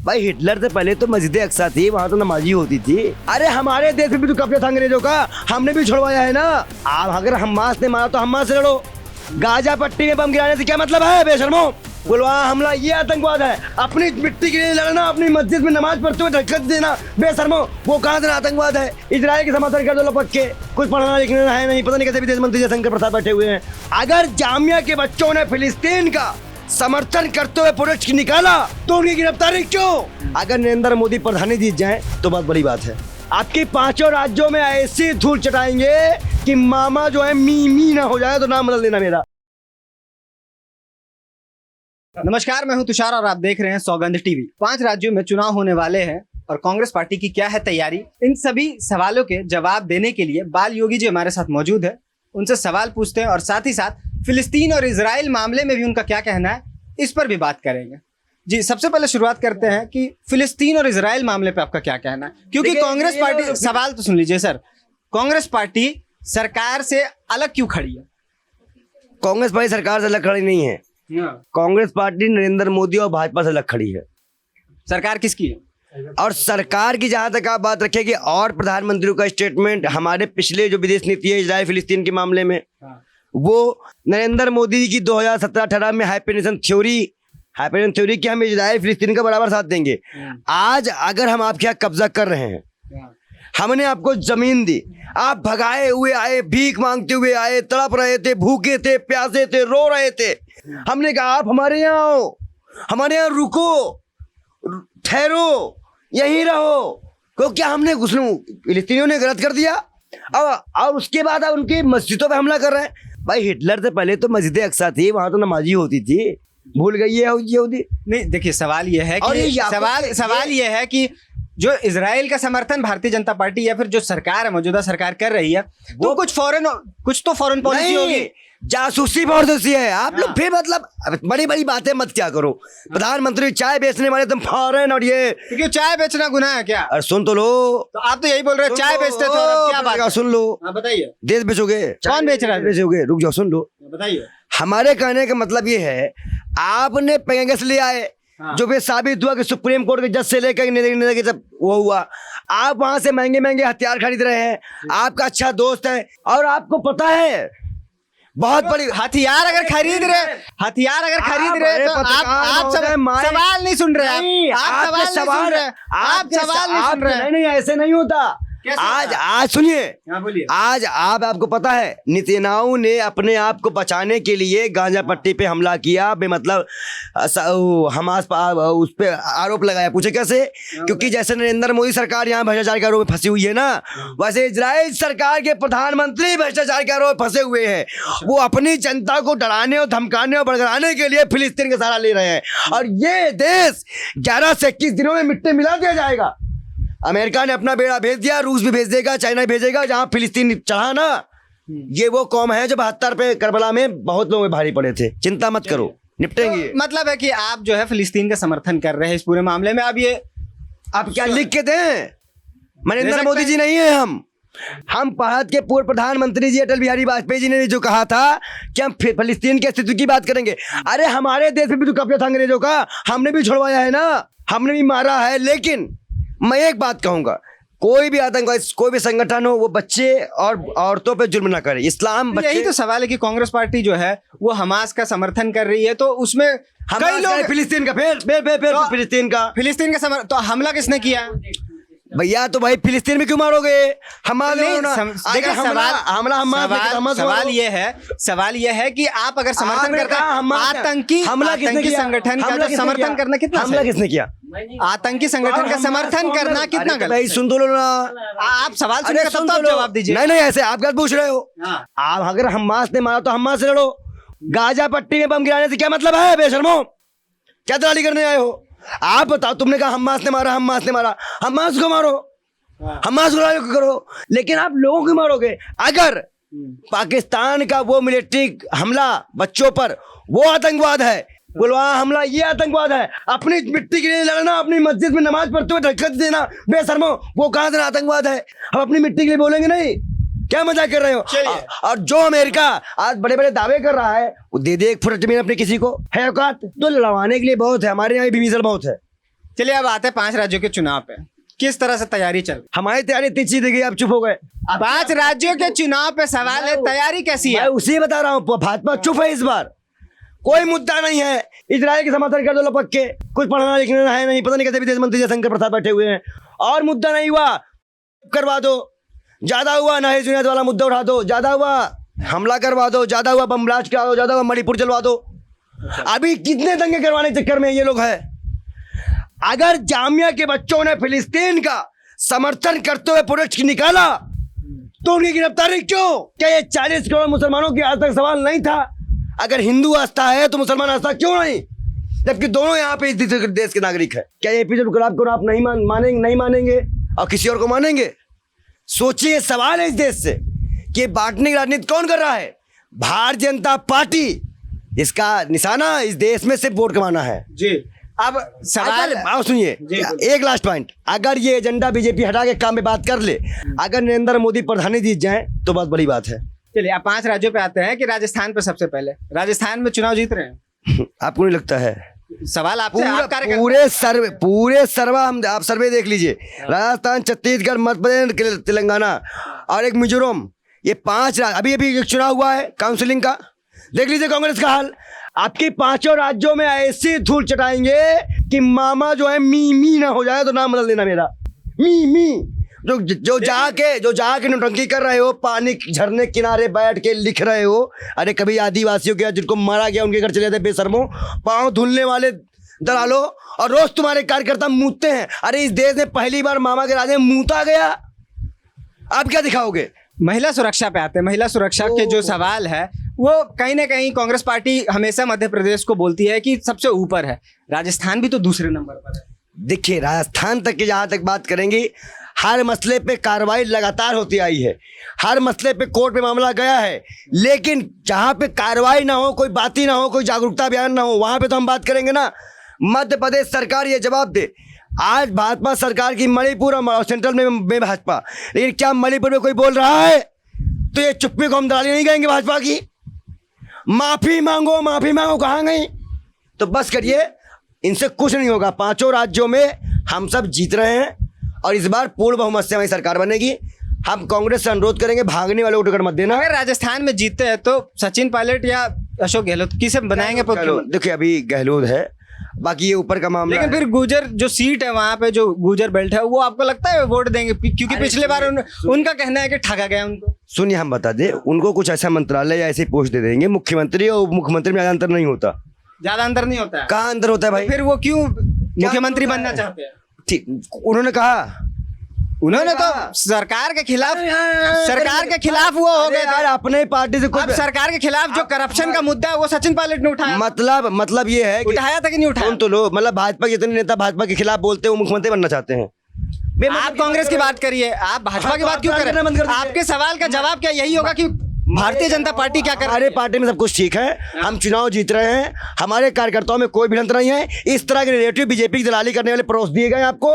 भाई हिटलर से पहले तो मस्जिद अक्सा थी, वहाँ तो नमाजी होती थी। अरे हमारे देश में भी तो कब्जा था अंग्रेजों का, हमने भी छुड़वाया है ना। आप अगर हमास ने मारा तो हमास से लड़ो। गाजा पट्टी में बम गिराने से क्या मतलब है बेशर्मो? पुलवामा हमला ये आतंकवाद है। अपनी मिट्टी के लिए लड़ना, अपनी मस्जिद में नमाज पढ़ते हुए धक्का देना बेशर्मो, वो कहाँ से आतंकवाद है? इजराइल के समर्थन कर दो लपक के, कुछ पढ़ना लिखना है नहीं, पता नहीं कैसे विदेश मंत्री जयशंकर प्रसाद बैठे हुए हैं। अगर जामिया के बच्चों ने फिलिस्तीन का समर्थन करते हुए प्रोटेस्ट निकाला तो उनकी गिरफ्तारी क्यों? अगर नरेंद्र मोदी प्रधानी जीत जाए तो बहुत बड़ी बात है। आपकी 5 राज्यों में ऐसी धूल चटाएंगे कि मामा जो है मी ना हो जाए तो नाम बदल देना मेरा। नमस्कार, मैं हूं तुषार और आप देख रहे हैं सौगंध टीवी। 5 राज्यों में चुनाव होने वाले हैं और कांग्रेस पार्टी की क्या है तैयारी, इन सभी सवालों के जवाब देने के लिए बाल योगी जी हमारे साथ मौजूद है। उनसे सवाल पूछते हैं और साथ ही साथ फिलिस्तीन और इजराइल मामले में भी उनका क्या कहना है, इस पर भी बात करेंगे। जी, सबसे पहले शुरुआत करते हैं कि फिलिस्तीन और इजराइल मामले पे आपका क्या कहना है, क्योंकि कांग्रेस पार्टी, सवाल तो सुन लीजिए सर, कांग्रेस पार्टी सरकार से अलग क्यों खड़ी है? कांग्रेस पार्टी सरकार से अलग खड़ी नहीं है। कांग्रेस पार्टी नरेंद्र मोदी और भाजपा से अलग खड़ी है। सरकार किसकी है? और सरकार की जहां तक आप बात रखेंगे और प्रधानमंत्री का स्टेटमेंट, हमारे पिछले जो विदेश नीति है इजराइल फिलिस्तीन के मामले में, वो नरेंद्र मोदी की 2017-18 में हाइपरनेशन थ्योरी कि हम इजराइल फिलिस्तीन का बराबर साथ देंगे। आज अगर हम आपके यहाँ कब्जा कर रहे हैं, हमने आपको जमीन दी, आप भगाए हुए आए, भीख मांगते हुए आए, तड़प रहे थे, भूखे थे, प्यासे थे, रो रहे थे। हमने कहा आप हमारे यहाँ आओ, हमारे यहाँ रुको, ठहरो, यहीं रहो, क्योंकि हमने फिलिस्तीनियों ने गलत कर दिया। और उसके बाद आप उनकी मस्जिदों पे हमला कर रहे हैं। भाई हिटलर से पहले तो मस्जिद अक्सा थी, वहां तो नमाजी होती थी, भूल गई है यहूदी? नहीं, देखिए सवाल यह है कि सवाल यह है कि जो इजराइल का समर्थन भारतीय जनता पार्टी या फिर जो सरकार है, मौजूदा सरकार कर रही है, तो कुछ तो फॉरेन पॉलिसी होगी, जासूसी पॉलिसी है। आप लोग फिर मतलब बड़ी बड़ी बातें मत क्या करो। प्रधानमंत्री चाय बेचने वाले तुम फॉरेन, और ये क्यों चाय बेचना गुनाह है क्या? अरे सुन तो लो, तो आप तो यही बोल रहे हो चाय बेचते थे, और क्या बात है? सुन लो, बताइए, देश बेचोगे? कौन बेच रहा है? बेचोगे? रुक जाओ, सुन लो, बताइए। हमारे कहने का मतलब ये है, आपने पेगासस ले आए, जो भी साबित हुआ कि सुप्रीम कोर्ट के जज से लेकर जब वो हुआ, आप वहां से महंगे महंगे हथियार खरीद रहे हैं, आपका अच्छा दोस्त है, और आपको पता है बहुत बड़ी हथियार अगर खरीद रहे तो आप सवाल नहीं सुन रहे, आप सवाल नहीं सुन रहे। नहीं, ऐसे नहीं होता। आज सुनिए, आज आपको पता है नेतन्याहू ने अपने आप को बचाने के लिए गांजा पट्टी पे हमला किया, बेमतलब हमास उस पे आरोप लगाया। पूछे कैसे? क्योंकि जैसे नरेंद्र मोदी सरकार यहाँ भ्रष्टाचार के आरोप में फंसी हुई है ना, वैसे इजराइल सरकार के प्रधानमंत्री भ्रष्टाचार के आरोप में फंसे हुए हैं। वो अपनी जनता को डराने और धमकाने और भड़काने के लिए फिलिस्तीन का सहारा ले रहे हैं, और ये देश 11 से 21 दिनों में मिट्टी मिला दिया जाएगा। अमेरिका ने अपना बेड़ा भेज दिया, रूस भी भेज देगा, चाइना भी भेजेगा। जहां फिलिस्तीन चढ़ा ना, ये वो कौम है जो 72 पे करबला में बहुत लोग भारी पड़े थे। चिंता मत करो, निपटेंगे। तो मतलब है कि आप जो है फिलिस्तीन का समर्थन कर रहे हैं इस पूरे मामले में। अब ये आप क्या लिख के दें? नरेंद्र मोदी जी नहीं है हम भारत के पूर्व प्रधानमंत्री जी अटल बिहारी वाजपेयी जी ने जो कहा था कि हम फिलिस्तीन की स्थिति की बात करेंगे। अरे हमारे देश में भी तो कब्जा था अंग्रेजों का, हमने भी छुड़वाया है ना, हमने भी मारा है। लेकिन मैं एक बात कहूंगा, कोई भी आतंकवादी, कोई भी संगठन हो, वो बच्चे और औरतों पे जुल्म ना करे। इस्लाम बच्चे, यही तो सवाल है कि कांग्रेस पार्टी जो है वो हमास का समर्थन कर रही है, तो उसमें कई लोग फिलिस्तीन का फिलिस्तीन का समर्थन, तो हमला किसने किया भैया? तो भाई फिलिस्तीन में क्यों मारोगे? सवाल ये है कि आप अगर समर्थन करते हैं, आतंकी संगठन का समर्थन करना कितना, हमला किसने किया? आतंकी संगठन का समर्थन करना कितना गलत? भाई सुन तो लो ना, आप सवाल सुनिएगा तब तो आप जवाब दीजिए। नहीं, ऐसे आप क्या पूछ रहे हो? आप अगर हमास ने मारा तो हमास से लड़ो। गाजा पट्टी में बम गिराने से क्या मतलब है बेशर्मो? क्या दलाली करने आए हो? आप बताओ, तुमने कहा हमास ने मारा, हमास को मारो, हमास को करो, लेकिन आप लोगों को मारोगे। अगर पाकिस्तान का वो मिलिट्री हमला बच्चों पर, वो आतंकवाद है। पुलवामा हमला ये आतंकवाद है। अपनी मिट्टी के लिए लड़ना, अपनी मस्जिद में नमाज पढ़ते हुए धक्का देना बेशर्मो, वो कहाँ से आतंकवाद है? हम अपनी मिट्टी के लिए बोलेंगे नहीं? क्या मजाक कर रहे हो? और जो अमेरिका आज बड़े बड़े दावे कर रहा है, वो दे दे 1 फुट जमीन अपने किसी को, है औकात? तो लड़वाने के लिए बहुत है, हमारे यहाँ भी मिसल बहुत है। चलिए अब आते हैं 5 राज्यों के चुनाव पे, किस तरह से तैयारी चल रही हमारी तैयारी इतनी चीज देखिए, आप चुप हो गए। है? 5 राज्यों के चुनाव पे सवाल है, तैयारी कैसी मैं है? उसी बता रहा हूँ, भाजपा चुप है इस बार, कोई मुद्दा नहीं है। इजराइल के समर्थन कर दो लपक के, कुछ पढ़ना लिखना है नहीं, पता नहीं कैसे विदेश मंत्री जयशंकर प्रसाद बैठे हुए हैं। और मुद्दा नहीं हुआ करवा दो, ज्यादा हुआ नहेश जुनैद वाला मुद्दा उठा दो, ज्यादा हुआ हमला करवा दो, ज्यादा हुआ बम ब्लास्ट करा दो, ज्यादा हुआ मणिपुर चलवा दो। अभी कितने दंगे करवाने के चक्कर में ये लोग हैं। अगर जामिया के बच्चों ने फिलिस्तीन का समर्थन करते हुए प्रोटेस्ट निकाला तो उनकी गिरफ्तारी क्यों? क्या ये 40 करोड़ मुसलमानों की आज तक सवाल नहीं था? अगर हिंदू आस्था है तो मुसलमान आस्था क्यों नहीं, जबकि दोनों यहाँ पे इस देश के नागरिक है। क्या एपीजे अब्दुल कलाम को आप नहीं मानेंगे और किसी और को मानेंगे? सोचिए, सवाल है इस देश से कि बांटने की राजनीति कौन कर रहा है? भारतीय जनता पार्टी, इसका निशाना इस देश में सिर्फ वोट कमाना है जी। अब सवाल आओ सुनिए, एक लास्ट पॉइंट, अगर ये एजेंडा बीजेपी हटा के काम में बात कर ले, अगर नरेंद्र मोदी प्रधानी जीत जाए तो बहुत बड़ी बात है। चलिए अब 5 राज्यों पे आते हैं कि राजस्थान पे सबसे पहले, राजस्थान में चुनाव जीत रहे हैं, आपको नहीं लगता है? सवाल आपसे, आप कार्यकर्ता पूरे सर्वा हम आप सर्वे देख लीजिए, राजस्थान, छत्तीसगढ़, मध्य प्रदेश, तेलंगाना और एक मिजोरम, ये 5 अभी एक चुनाव हुआ है काउंसिलिंग का, देख लीजिए कांग्रेस का हाल। आपकी 5 राज्यों में ऐसी धूल चटाएंगे कि मामा जो है मी ना हो जाए तो नाम बदल देना मेरा, मी। जो जाके नौटंकी कर रहे हो, पानी झरने किनारे बैठ के लिख रहे हो, अरे कभी आदिवासियों के जिनको मारा गया उनके घर चले जाते बेशर्मो, पांव धुलने वाले दलालो, और रोज तुम्हारे कार्यकर्ता मूतते हैं। अरे इस देश में पहली बार मामा के राज में मूता गया, आप क्या दिखाओगे? महिला सुरक्षा पे आते हैं। महिला सुरक्षा के जो सवाल है वो कहीं ना कहीं कांग्रेस पार्टी हमेशा मध्य प्रदेश को बोलती है कि सबसे ऊपर है, राजस्थान भी तो दूसरे नंबर पर है। देखिए, राजस्थान तक की जहां तक बात करेंगे, हर मसले पे कार्रवाई लगातार होती आई है, हर मसले पे कोर्ट में मामला गया है, लेकिन जहां पे कार्रवाई ना हो, कोई बात ही ना हो, कोई जागरूकता अभियान ना हो, वहां पे तो हम बात करेंगे ना। मध्य प्रदेश सरकार ये जवाब दे, आज भाजपा सरकार की मणिपुर और सेंट्रल में भाजपा, लेकिन क्या मणिपुर में कोई बोल रहा है? तो ये चुप्पी को हम दलाली नहीं कहेंगे भाजपा की। माफी मांगो कहाँ गई? तो बस करिए, इनसे कुछ नहीं होगा। 5 राज्यों में हम सब जीत रहे हैं और इस बार पूर्ण बहुमत से हमारी सरकार बनेगी। हम कांग्रेस से अनुरोध करेंगे, भागने वालों को टिकट मत देना। अगर राजस्थान में जीतते हैं तो सचिन पायलट या अशोक गहलोत किसे बनाएंगे? देखिए अभी गहलोत है, बाकी ये ऊपर का मामला लेकिन है। फिर गुजर जो सीट है वहां पे, जो गुजर बेल्ट है, वो आपको लगता है वोट देंगे? क्योंकि पिछले बार उनका कहना है कि ठगा गया उनको। सुनिए, हम बता दें, उनको कुछ ऐसा मंत्रालय या ऐसी पोस्ट दे देंगे। मुख्यमंत्री और उप मुख्यमंत्री में ज्यादा अंतर नहीं होता। ज्यादा अंतर नहीं होता है? कहाँ अंतर होता है भाई? फिर वो क्यों मुख्यमंत्री बनना चाहते हैं? ठीक, उन्होंने तो सरकार के खिलाफ वो हो गए यार, अपने पार्टी से अब सरकार के खिलाफ जो करप्शन का मुद्दा है वो सचिन पायलट ने उठाया। मतलब ये है कि उठाया था कि नहीं उठाया? तो लो, मतलब भाजपा के जितने नेता भाजपा के खिलाफ बोलते हैं वो मुख्यमंत्री बनना चाहते हैं। आप कांग्रेस की बात करिए, आप भाजपा की बात क्यों कर रहे हैं? आपके सवाल का जवाब क्या यही होगा कि भारतीय जनता पार्टी क्या कर रही है? हमारे पार्टी में सब कुछ ठीक है, हम चुनाव जीत रहे हैं, हमारे कार्यकर्ताओं में कोई भिड़ंत नहीं है। इस तरह के रिलेटिव बीजेपी की दलाली करने वाले परोस दिए गए आपको,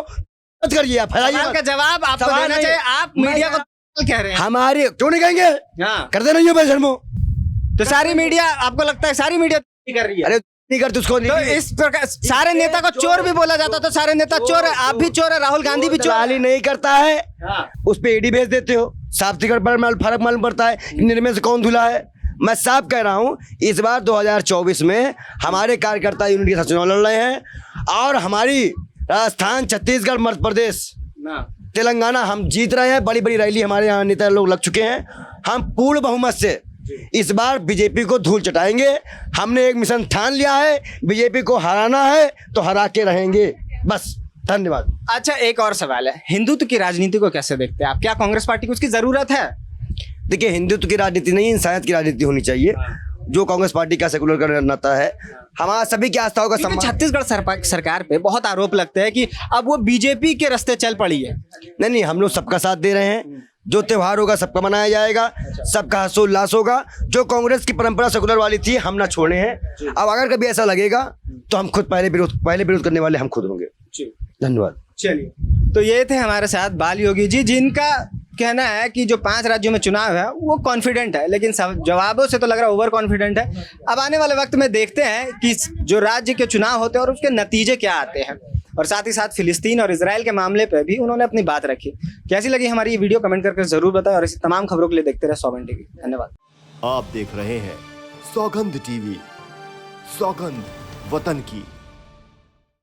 मत करिए। आप सवाल का जवाब आपको देना चाहिए। आप मीडिया को कह रहे हैं, हमारे क्यों नहीं कहेंगे? हाँ, करते नहीं हो बेशर्मो। तो सारी मीडिया, आपको लगता है सारी मीडिया कर रही है? अरे नहीं करते उसको नहीं। तो इस प्रकार सारे नेता को चोर भी बोला जाता, तो सारे नेता चोर है, आप भी चोर है, राहुल गांधी भी चोर दलाली नहीं करता है, उस पे ईडी भेज देते हो, साफ टिकट पर फर्क मालूम पड़ता है निर्णय से कौन धुला है। मैं साफ कह रहा हूं, इस बार 2024 में हमारे कार्यकर्ता यूनिट के साथ चुनाव लड़ रहे हैं और हमारी राजस्थान, छत्तीसगढ़, मध्य प्रदेश, तेलंगाना हम जीत रहे हैं। बड़ी बड़ी रैली हमारे यहाँ नेता लोग लग चुके हैं। हम पूर्ण बहुमत से इस बार बीजेपी को धूल चटाएंगे। हमने एक मिशन ठान लिया है, बीजेपी को हराना है तो हरा के रहेंगे, बस। धन्यवाद। अच्छा, एक और सवाल है, हिंदुत्व की राजनीति को कैसे देखते हैं आप? क्या कांग्रेस पार्टी को उसकी जरूरत है? देखिए, हिंदुत्व की राजनीति नहीं, इंसानियत की राजनीति होनी चाहिए, जो कांग्रेस पार्टी का सेकुलर का नाता है। हमारा सभी की आस्थाओं का सम्मान। छत्तीसगढ़ सरकार पे बहुत आरोप लगते हैं कि अब वो बीजेपी के रास्ते चल पड़ी है। नहीं, हम लोग सबका साथ दे रहे हैं। जो त्योहार होगा सबका मनाया जाएगा, सबका हर्षोल्लास होगा। जो कांग्रेस की परंपरा सेकुलर वाली थी, हम ना छोड़े हैं। अब अगर कभी ऐसा लगेगा तो हम खुद पहले विरोध करने वाले हम खुद होंगे। धन्यवाद। चलिए, तो ये थे हमारे साथ बाल योगी जी, जिनका कहना है कि जो 5 राज्यों में चुनाव है वो कॉन्फिडेंट है, लेकिन जवाबों से तो लग रहा है ओवर कॉन्फिडेंट है। अब आने वाले वक्त में देखते हैं कि जो राज्य के चुनाव होते हैं और उसके नतीजे क्या आते हैं। और साथ ही साथ फिलिस्तीन और इजराइल के मामले पर भी उन्होंने अपनी बात रखी। कैसी लगी हमारी ये वीडियो कमेंट करके जरूर बताएं और ऐसी तमाम खबरों के लिए देखते रहे सौगंध टीवी। धन्यवाद। आप देख रहे हैं सौगंध टीवी, सौगंध वतन की।